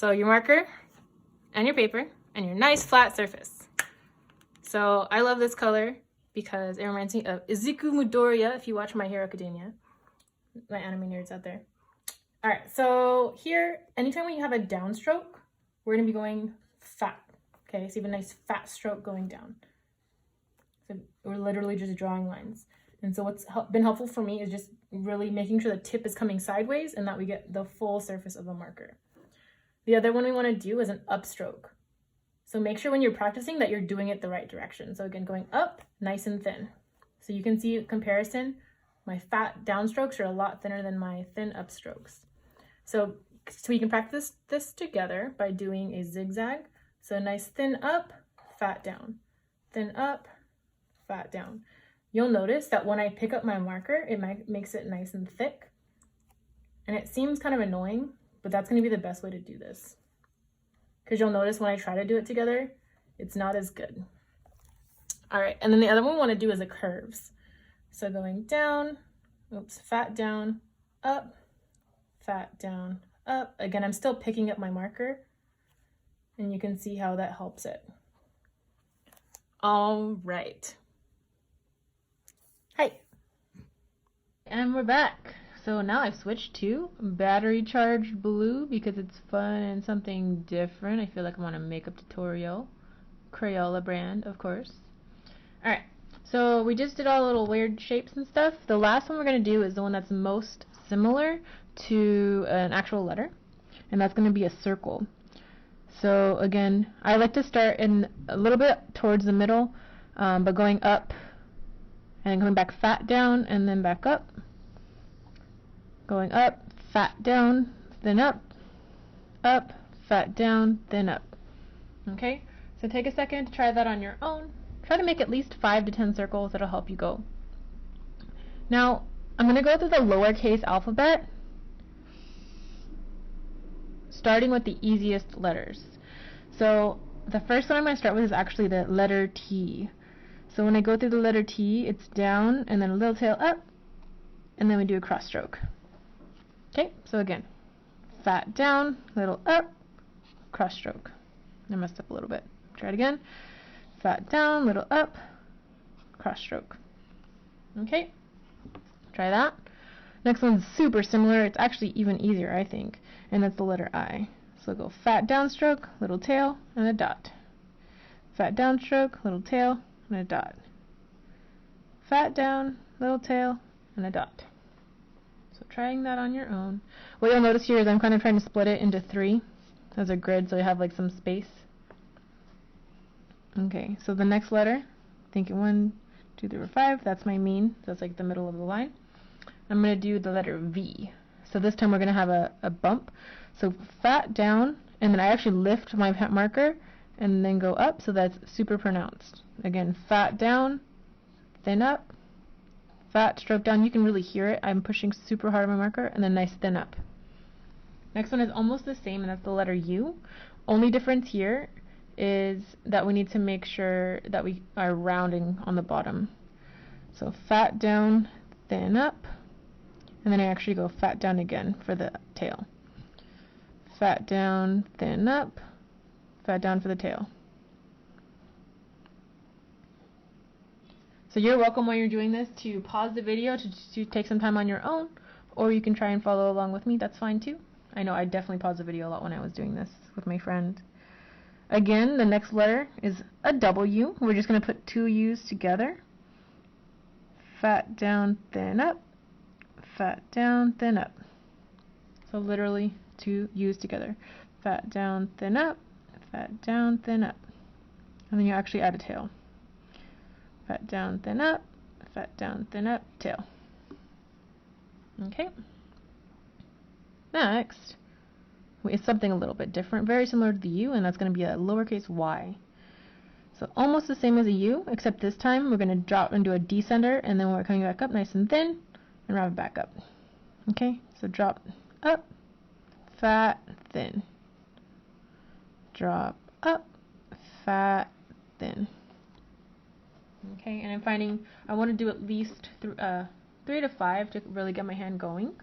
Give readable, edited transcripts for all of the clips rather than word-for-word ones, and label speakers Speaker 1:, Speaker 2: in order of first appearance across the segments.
Speaker 1: So your marker and your paper and your nice flat surface. So I love this color because it reminds me of Izuku Midoriya if you watch My Hero Academia. My anime nerds out there. All right, so here, anytime when you have a downstroke, we're gonna be going fat, okay? So you have a nice fat stroke going down. So we're literally just drawing lines. And so what's been helpful for me is just really making sure the tip is coming sideways and that we get the full surface of the marker. The other one we wanna do is an upstroke. So make sure when you're practicing that you're doing it the right direction. So again, going up, nice and thin. So you can see a comparison. My fat downstrokes are a lot thinner than my thin upstrokes. So we can practice this together by doing a zigzag. So nice thin up, fat down, thin up, fat down. You'll notice that when I pick up my marker, it makes it nice and thick. And it seems kind of annoying, but that's gonna be the best way to do this. Because you'll notice when I try to do it together, it's not as good. All right, and then the other one we wanna do is the curves. So going down, oops, fat down, up, fat down, up. Again, I'm still picking up my marker and you can see how that helps it. All right. Hi. And we're back. So now I've switched to battery charged blue because it's fun and something different. I feel like I'm on a makeup tutorial. Crayola brand, of course. All right. So we just did all little weird shapes and stuff. The last one we're going to do is the one that's most similar to an actual letter, and that's going to be a circle. So again, I like to start in a little bit towards the middle, but going up and coming back fat down and then back up. Going up, fat down, then up, fat down, then up. Okay, so take a second to try that on your own. Try to make at least 5 to 10 circles. That'll help you go. Now, I'm going to go through the lowercase alphabet, starting with the easiest letters. So the first one I'm going to start with is actually the letter T. So when I go through the letter T, it's down, and then a little tail up, and then we do a cross stroke. Okay, so again, fat down, little up, cross stroke. I messed up a little bit. Try it again. Fat down, little up, cross stroke. Okay, try that. Next one's super similar. It's actually even easier, I think, and that's the letter I. So go fat downstroke, little tail, and a dot. Fat downstroke, little tail, and a dot. Fat down, little tail, and a dot. So trying that on your own. What you'll notice here is I'm kind of trying to split it into 3 as a grid so you have like some space. Okay, so the next letter, thinking 1, 2, 3, 4, 5, that's my mean. So that's like the middle of the line. I'm going to do the letter V. So this time we're going to have a bump. So fat down, and then I actually lift my marker and then go up, so that's super pronounced. Again, fat down, thin up, fat stroke down. You can really hear it. I'm pushing super hard on my marker, and then nice thin up. Next one is almost the same, and that's the letter U. Only difference here is that we need to make sure that we are rounding on the bottom. So fat down, thin up, and then I actually go fat down again for the tail. Fat down, thin up, fat down for the tail. So you're welcome while you're doing this to pause the video to take some time on your own, or you can try and follow along with me. That's fine too. I know I definitely paused the video a lot when I was doing this with my friend. Again, the next letter is a W. We're just going to put 2 U's together. Fat down, thin up, fat down, thin up. So literally 2 U's together. Fat down, thin up, fat down, thin up. And then you actually add a tail. Fat down, thin up, tail. Okay. Next, it's something a little bit different, very similar to the U, and that's going to be a lowercase y. So almost the same as a U, except this time we're going to drop into a descender, and then we're coming back up nice and thin, and wrap it back up. Okay, so drop up, fat, thin. Drop up, fat, thin. Okay, and I'm finding I want to do at least 3 to 5 to really get my hand going.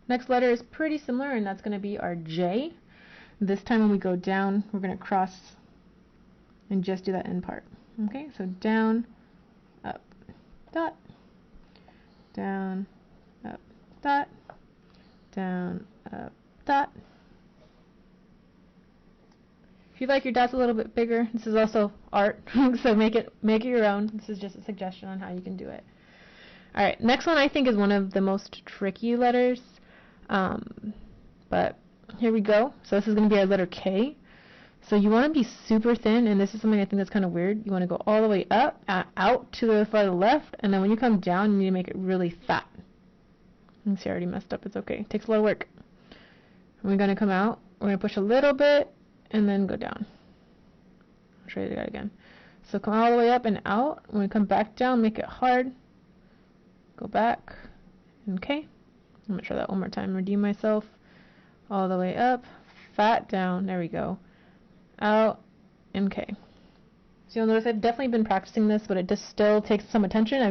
Speaker 1: Next letter is pretty similar, and that's going to be our J. This time when we go down, we're going to cross and just do that end part. Okay, so down, up, dot, down, up, dot, down, up, dot. If you like your dots a little bit bigger, this is also art, so make it your own. This is just a suggestion on how you can do it. Alright, next one I think is one of the most tricky letters, but here we go. So this is going to be our letter K. So you want to be super thin, and this is something I think that's kind of weird. You want to go all the way up, out to the far left, and then when you come down, you need to make it really fat. You see, I already messed up. It's okay. It takes a lot of work. And we're going to come out. We're going to push a little bit, and then go down. I'll show you that again. So come all the way up and out. When we come back down, make it hard. Go back. Okay. I'm going to try that one more time. Redeem myself. All the way up. Fat down. There we go. Out. Okay. So you'll notice I've definitely been practicing this, but it just still takes some attention.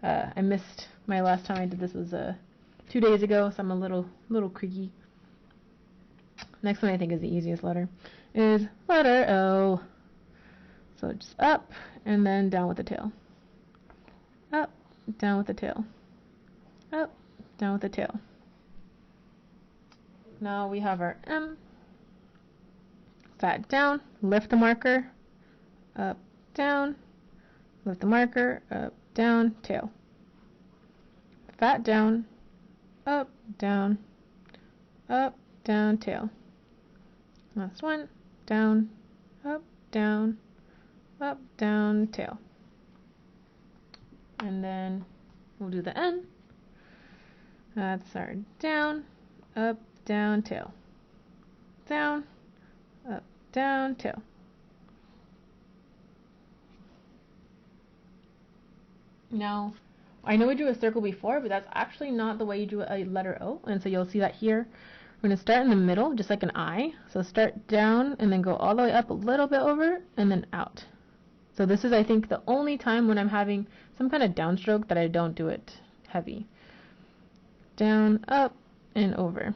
Speaker 1: I missed my last time I did this was 2 days ago, so I'm a little creaky. Next one I think is the easiest letter is letter O. So just up and then down with the tail. Up, down with the tail. Up, down with the tail. Now we have our M. Fat down, lift the marker, up, down, lift the marker, up, down, tail. Fat down, up, down, tail. Last one, down, up, down, tail. And then we'll do the N. That's our down, up, down, tail. Down, up, down, tail. Now, I know we drew a circle before, but that's actually not the way you do a letter O, and so you'll see that here. We're going to start in the middle, just like an I. So start down and then go all the way up a little bit over and then out. So this is, I think, the only time when I'm having some kind of downstroke that I don't do it heavy. Down, up, and over.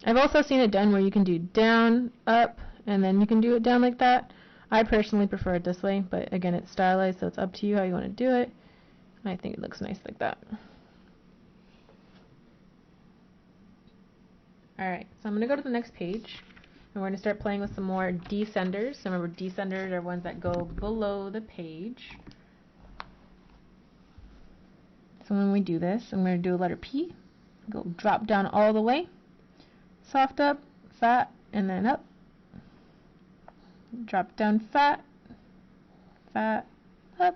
Speaker 1: I've also seen it done where you can do down, up, and then you can do it down like that. I personally prefer it this way, but again, it's stylized, so it's up to you how you want to do it. I think it looks nice like that. Alright, so I'm going to go to the next page, and we're going to start playing with some more descenders. So remember, descenders are ones that go below the page. So when we do this, I'm going to do a letter P. Go drop down all the way, soft up, fat, and then up. Drop down fat, fat, up.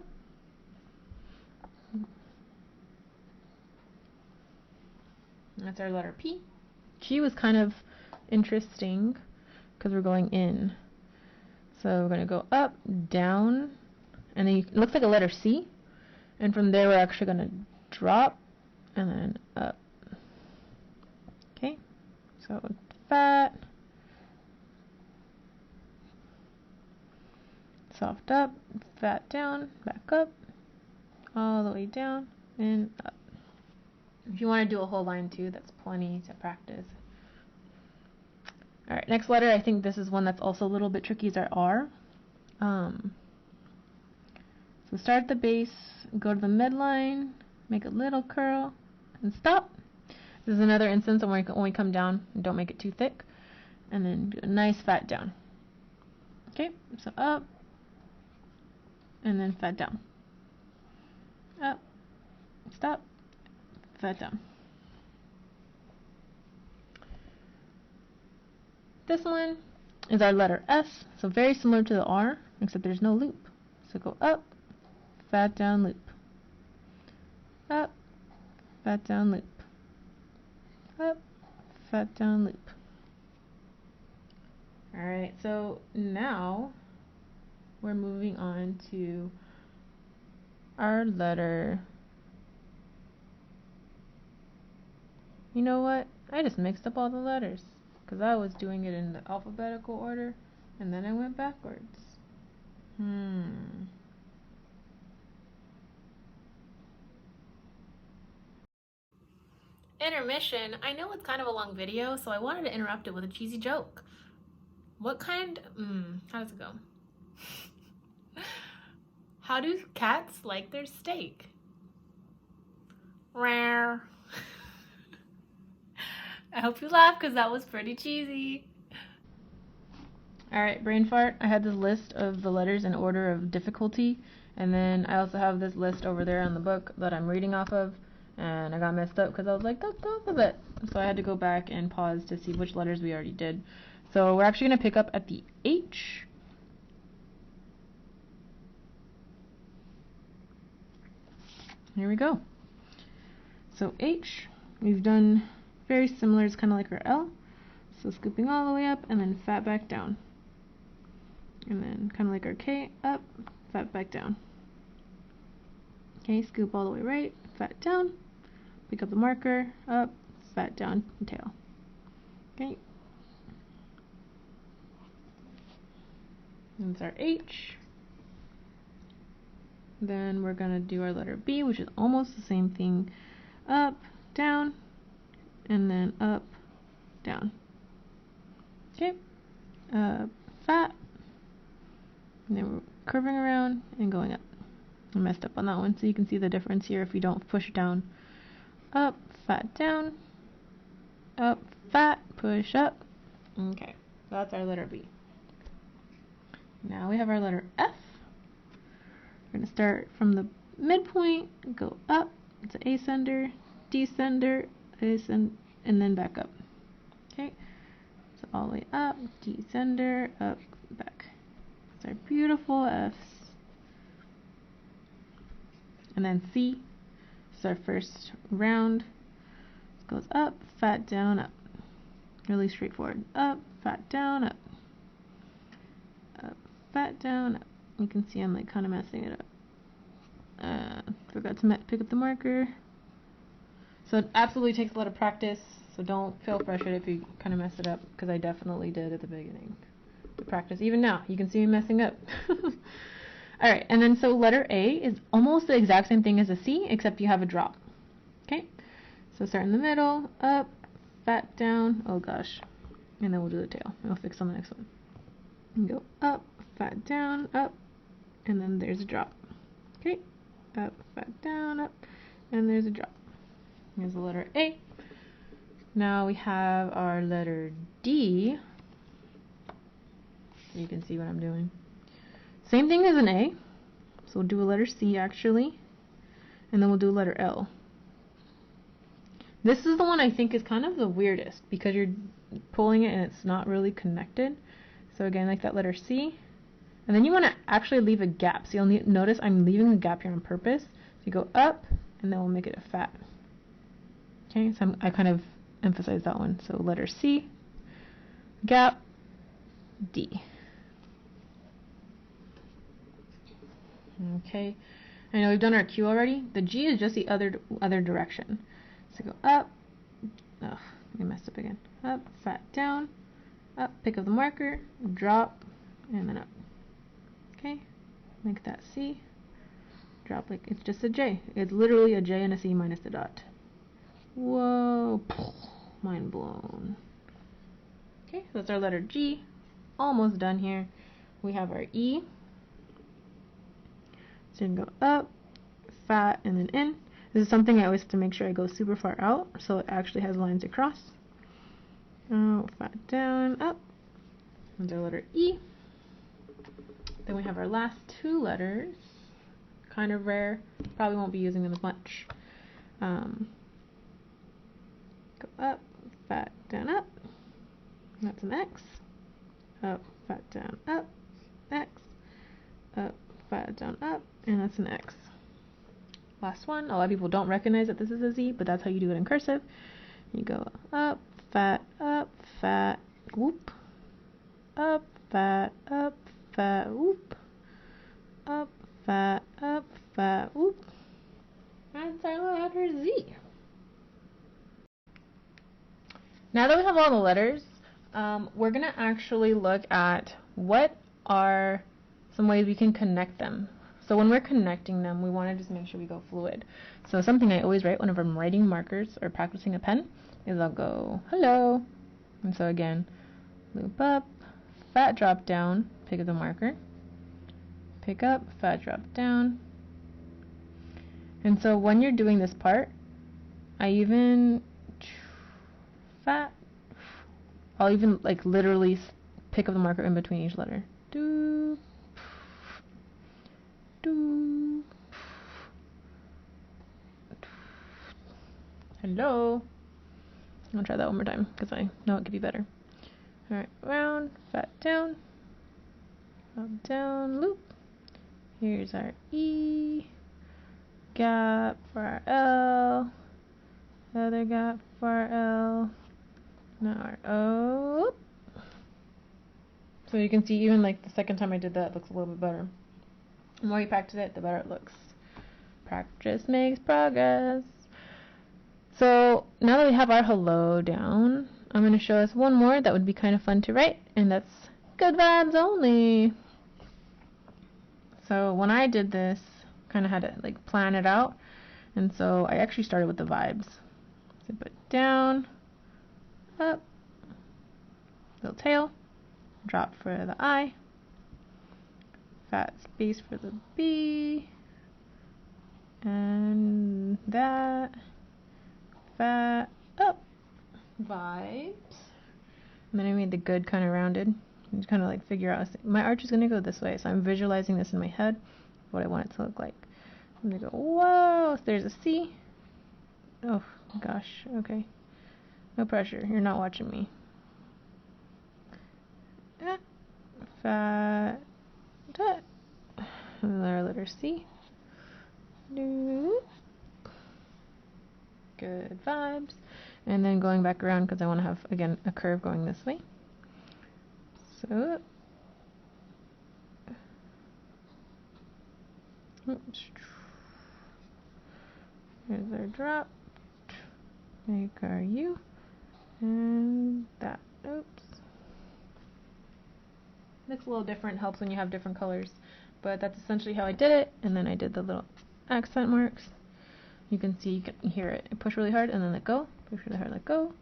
Speaker 1: That's our letter P. G was kind of interesting because we're going in. So we're going to go up, down, and then it looks like a letter C. And from there we're actually going to drop and then up. Okay, so fat, soft up, fat down, back up, all the way down and up. If you want to do a whole line too, that's plenty to practice. Alright, next letter, I think this is one that's also a little bit tricky, is our R. So start at the base, go to the midline, make a little curl, and stop. This is another instance when we come down, don't make it too thick, and then do a nice fat down. Okay, so up, and then fat down. Up, stop, fat down. This one is our letter S, so very similar to the R, except there's no loop. So go up, fat down, loop. Up, fat down, loop. Up, fat down, loop. Alright, so now we're moving on to our letter. You know what? I just mixed up all the letters because I was doing it in the alphabetical order and then I went backwards. Intermission. I know it's kind of a long video, so I wanted to interrupt it with a cheesy joke. What kind? How does it go? How do cats like their steak? Rare. I hope you laugh because that was pretty cheesy. Alright, brain fart. I had this list of the letters in order of difficulty, and then I also have this list over there on the book that I'm reading off of, and I got messed up because I was like, that's off of it. So I had to go back and pause to see which letters we already did. So we're actually going to pick up at the H. Here we go. So H, we've done very similar. It's kind of like our L. So scooping all the way up and then fat back down. And then kind of like our K, up, fat back down. Okay, scoop all the way right, fat down, pick up the marker, up, fat down, and tail. Okay. That's our H. Then we're going to do our letter B, which is almost the same thing. Up, down, and then up, down. Okay. Fat. And then we're curving around and going up. I messed up on that one, so you can see the difference here if you don't push down. Up, fat down, up, fat, push up. Okay, that's our letter B. Now we have our letter F. We're going to start from the midpoint, go up, it's an ascender, descender, ascend, and then back up. Okay, so all the way up, descender, up, back. It's our beautiful F's. And then C is our first round. It goes up, fat down, up. Really straightforward. Up, fat down, up. Up, fat down, up. You can see I'm like kind of messing it up. Forgot to pick up the marker. So it absolutely takes a lot of practice. So don't feel pressured if you kind of mess it up, because I definitely did at the beginning. To practice. Even now, you can see me messing up. Alright, and then so letter A is almost the exact same thing as a C, except you have a drop. Okay? So start in the middle, up, fat down, oh gosh. And then we'll do the tail. We'll fix on the next one. And go up, fat down, up, and then there's a drop. Okay? Up, fat down, up, and there's a drop. Here's the letter A. Now we have our letter D. You can see what I'm doing. Same thing as an A, so we'll do a letter C actually, and then we'll do a letter L. This is the one I think is kind of the weirdest, because you're pulling it and it's not really connected. So again, like that letter C, and then you want to actually leave a gap. So you'll notice I'm leaving a gap here on purpose. So you go up, and then we'll make it a fat. Okay, so I kind of emphasize that one. So letter C, gap, D. Okay, I know we've done our Q already. The G is just the other direction. So go up, I messed up again. Up, fat down, up, pick up the marker, drop, and then up. Okay, make that C, drop like it's just a J. It's literally a J and a C minus the dot. Whoa, mind blown. Okay, so that's our letter G. Almost done here. We have our E. So you can go up, fat, and then in. This is something I always have to make sure I go super far out, so it actually has lines across. Oh, fat down, up. There's our letter E. Then we have our last two letters. Kind of rare. Probably won't be using them as much. Go up, fat, down, up. That's an X. Up, fat, down, up. X. Up, fat, down, up. And that's an X. Last one. A lot of people don't recognize that this is a Z, but that's how you do it in cursive. You go up, fat, whoop. Up, fat, whoop. Up, fat, whoop. That's our letter Z. Now that we have all the letters, we're going to actually look at what are some ways we can connect them. So when we're connecting them, we want to just make sure we go fluid. So something I always write whenever I'm writing markers or practicing a pen is I'll go, hello. And so again, loop up, fat drop down, pick up the marker, pick up, fat drop down. And so when you're doing this part, I'll even like literally pick up the marker in between each letter. Do, do, hello. I'm gonna try that one more time because I know it could be better. Alright, round, fat down, up, down, loop. Here's our E, gap for our L, other gap for our L, now our O. So you can see even like the second time I did that, it looks a little bit better. The more you practice it, the better it looks. Practice makes progress. So now that we have our hello down, I'm going to show us one more that would be kind of fun to write, and that's good vibes only. So when I did this, kind of had to like plan it out, and so I actually started with the vibes. So put down, up, little tail, drop for the I, fat space for the B, and that, fat, up, vibes. And then I made the good kind of rounded. And kind of like figure out, my arch is going to go this way, so I'm visualizing this in my head, what I want it to look like. I'm going to go, whoa, so there's a C. Oh, gosh, okay. No pressure, you're not watching me. Fat, another letter C. Good vibes. And then going back around because I want to have, again, a curve going this way. So, oops. Here's our drop. Make our U. And that. Oops. Looks a little different, helps when you have different colors. But that's essentially how I did it. And then I did the little accent marks. You can see, you can hear it. I push really hard and then let go. Push really hard, let go.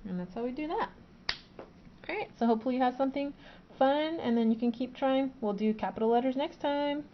Speaker 1: And that's how we do that. Alright, so hopefully you have something fun and then you can keep trying. We'll do capital letters next time.